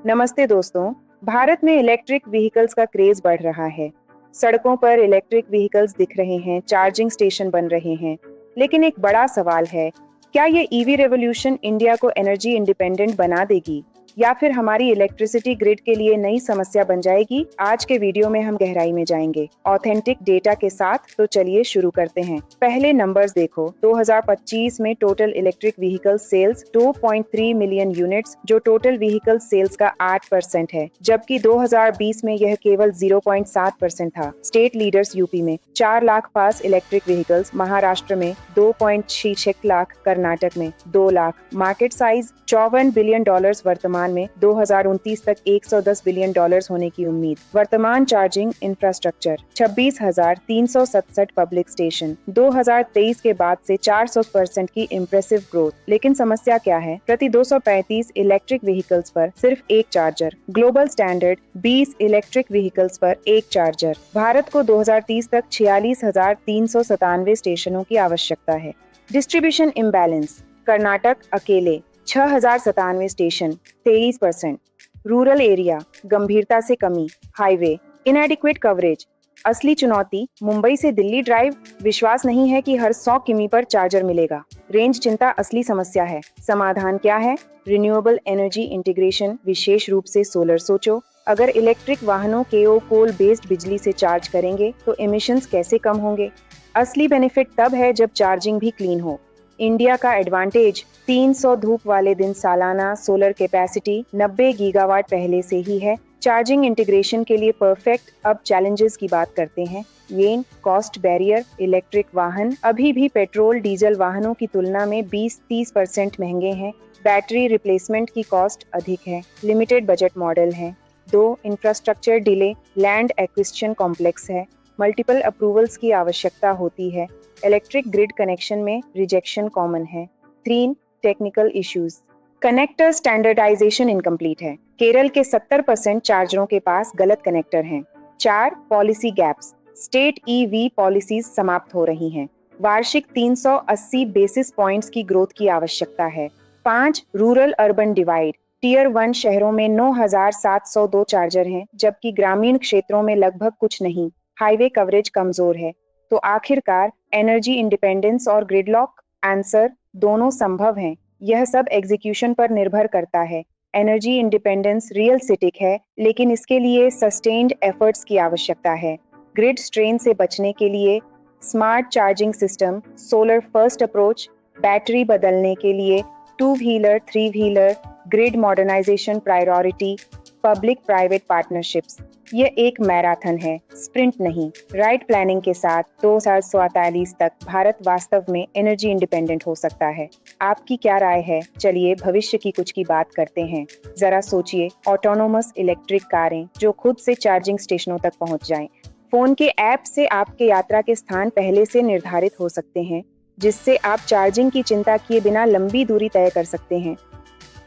नमस्ते दोस्तों। भारत में इलेक्ट्रिक व्हीकल्स का क्रेज बढ़ रहा है। सड़कों पर इलेक्ट्रिक व्हीकल्स दिख रहे हैं, चार्जिंग स्टेशन बन रहे हैं। लेकिन एक बड़ा सवाल है, क्या ये ईवी रेवोल्यूशन इंडिया को एनर्जी इंडिपेंडेंट बना देगी या फिर हमारी इलेक्ट्रिसिटी ग्रिड के लिए नई समस्या बन जाएगी? आज के वीडियो में हम गहराई में जाएंगे, ऑथेंटिक डेटा के साथ। तो चलिए शुरू करते हैं। पहले नंबर्स देखो। 2025 में total electric vehicle sales 2.3 million units, जो टोटल व्हीकल सेल्स का 8% है, जबकि 2020 में यह केवल 0.7% था। स्टेट लीडर्स यूपी में 4 लाख पास इलेक्ट्रिक व्हीकल्स, महाराष्ट्र में 2.66 लाख, कर्नाटक में 2 लाख। मार्केट साइज $54 बिलियन वर्तमान में, 2029 तक $110 बिलियन होने की उम्मीद। वर्तमान चार्जिंग इंफ्रास्ट्रक्चर 26,367 पब्लिक स्टेशन। 2023 के बाद से 400% की इम्प्रेसिव ग्रोथ। लेकिन समस्या क्या है? प्रति 235 इलेक्ट्रिक व्हीकल्स पर सिर्फ एक charger. Global standard 20 electric vehicles पर एक चार्जर। भारत को 2030 तक 46,397 स्टेशनों की आवश्यकता है। डिस्ट्रीब्यूशन इम्बैलेंस, कर्नाटक अकेले 6,097 स्टेशन, 23%। रूरल एरिया गंभीरता से कमी। Highway इनएडिक्वेट coverage. असली चुनौती मुंबई से दिल्ली ड्राइव, विश्वास नहीं है कि हर 100 किमी पर चार्जर मिलेगा। रेंज चिंता असली समस्या है। समाधान क्या है? रिन्यूएबल एनर्जी इंटीग्रेशन, विशेष रूप से सोलर। सोचो, अगर इलेक्ट्रिक वाहनों कोल बेस्ड बिजली से चार्ज करेंगे तो एमिशंस कैसे कम होंगे? असली बेनिफिट तब है जब चार्जिंग भी क्लीन हो। इंडिया का एडवांटेज 300 धूप वाले दिन सालाना सोलर कैपेसिटी, 90 गीगावाट पहले से ही है। चार्जिंग इंटीग्रेशन के लिए परफेक्ट। अब चैलेंजेस की बात करते हैं। येन कॉस्ट बैरियर, इलेक्ट्रिक वाहन अभी भी पेट्रोल डीजल वाहनों की तुलना में 20-30% महंगे हैं। बैटरी रिप्लेसमेंट की कॉस्ट अधिक है। लिमिटेड बजट मॉडल है। 2 infrastructure delay, land acquisition complex है। मल्टीपल अप्रूवल्स की आवश्यकता होती है। इलेक्ट्रिक ग्रिड कनेक्शन में रिजेक्शन कॉमन है। 3 technical issues, connector standardisation incomplete है। केरल के 70% चार्जरों के पास गलत कनेक्टर हैं। 4 policy gaps, state EV policies समाप्त हो रही हैं। वार्षिक 380 बेसिस पॉइंट्स की ग्रोथ की आवश्यकता है। 5 रूरल अर्बन डिवाइड, टियर 1 शहरों में 9,702 चार्जर हैं, जबकि ग्रामीण क्षेत्रों में लगभग कुछ नहीं। हाईवे कवरेज कमजोर है। तो आखिरकार एनर्जी इंडिपेंडेंस और ग्रिडलॉक? आंसर, दोनों संभव हैं। यह सब एग्जीक्यूशन पर निर्भर करता है। एनर्जी इंडिपेंडेंस रियलिस्टिक है, लेकिन इसके लिए सस्टेन्ड एफर्ट्स की आवश्यकता है। ग्रिड स्ट्रेन से बचने के लिए smart charging system, solar first approach, battery बदलने के लिए 2 wheeler 3 wheeler, grid modernisation priority, public private partnerships. ये एक मैराथन है, स्प्रिंट नहीं। राइट प्लानिंग के साथ 2047 तक भारत वास्तव में एनर्जी इंडिपेंडेंट हो सकता है। आपकी क्या राय है? चलिए भविष्य की कुछ की बात करते हैं। जरा सोचिए, ऑटोनोमस इलेक्ट्रिक कारें जो खुद से चार्जिंग स्टेशनों तक पहुंच जाएं। फोन के ऐप से आपके यात्रा के स्थान पहले से निर्धारित हो सकते हैं, जिससे आप चार्जिंग की चिंता किए बिना लंबी दूरी तय कर सकते हैं।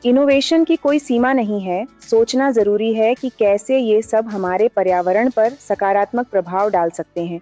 इनोवेशन की कोई सीमा नहीं है। सोचना जरूरी है कि कैसे ये सब हमारे पर्यावरण पर सकारात्मक प्रभाव डाल सकते हैं।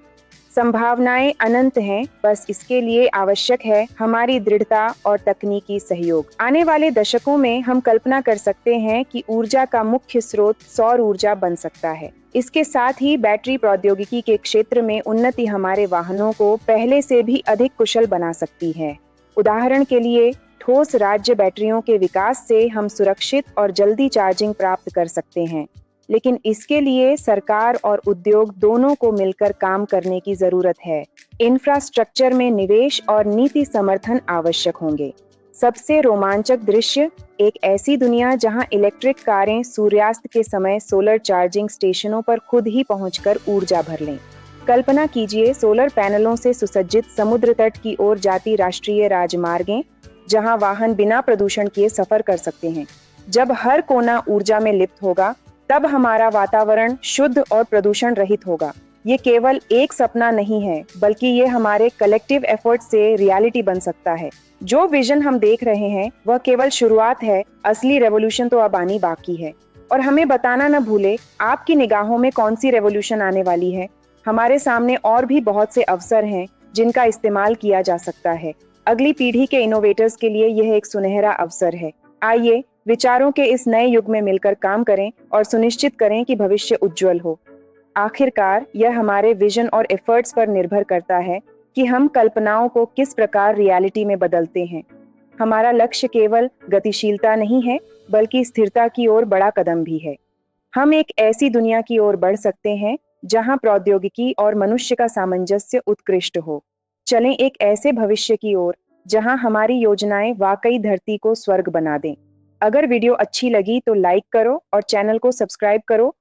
संभावनाएं अनंत हैं, बस इसके लिए आवश्यक है हमारी दृढ़ता और तकनीकी सहयोग। आने वाले दशकों में हम कल्पना कर सकते हैं कि ऊर्जा का मुख्य स्रोत सौर ऊर्जा बन सकता है। इसके साथ ही बैटरी प्रौद्योगिकी के क्षेत्र में उन्नति हमारे वाहनों को पहले से भी अधिक कुशल बना सकती है। उदाहरण के लिए, ठोस राज्य बैटरियों के विकास से हम सुरक्षित और जल्दी चार्जिंग प्राप्त कर सकते हैं। लेकिन इसके लिए सरकार और उद्योग दोनों को मिलकर काम करने की जरूरत है। इंफ्रास्ट्रक्चर में निवेश और नीति समर्थन आवश्यक होंगे। सबसे रोमांचक दृश्य, एक ऐसी दुनिया जहां इलेक्ट्रिक कारें सूर्यास्त के समय सोलर चार्जिंग स्टेशनों पर खुद ही पहुंचकर ऊर्जा भर लें। कल्पना कीजिए, सोलर पैनलों से सुसज्जित समुद्र तट की ओर जाती राष्ट्रीय राजमार्गें, जहां वाहन बिना प्रदूषण किए सफर कर सकते हैं। जब हर कोना ऊर्जा में लिप्त होगा, तब हमारा वातावरण शुद्ध और प्रदूषण रहित होगा। ये केवल एक सपना नहीं है, बल्कि ये हमारे कलेक्टिव एफर्ट से रियलिटी बन सकता है। जो विजन हम देख रहे हैं वह केवल शुरुआत है, असली रेवोल्यूशन तो अब आनी बाकी है। और हमें बताना न भूले, आपकी निगाहों में कौन सी रेवोल्यूशन आने वाली है। हमारे सामने और भी बहुत से अवसर हैं जिनका इस्तेमाल किया जा सकता है। अगली पीढ़ी के इनोवेटर्स के लिए यह एक सुनहरा अवसर है। आइए विचारों के इस नए युग में मिलकर काम करें और सुनिश्चित करें कि भविष्य उज्जवल हो। आखिरकार यह हमारे विजन और एफर्ट्स पर निर्भर करता है कि हम कल्पनाओं को किस प्रकार रियलिटी में बदलते हैं। हमारा लक्ष्य केवल गतिशीलता नहीं है, बल्कि स्थिरता की ओर बड़ा कदम भी है। हम एक ऐसी दुनिया की ओर बढ़ सकते हैं जहां प्रौद्योगिकी और मनुष्य का सामंजस्य उत्कृष्ट हो। चलें एक ऐसे भविष्य की ओर जहां हमारी योजनाएं वाकई धरती को स्वर्ग बना दें। अगर वीडियो अच्छी लगी तो लाइक करो और चैनल को सब्सक्राइब करो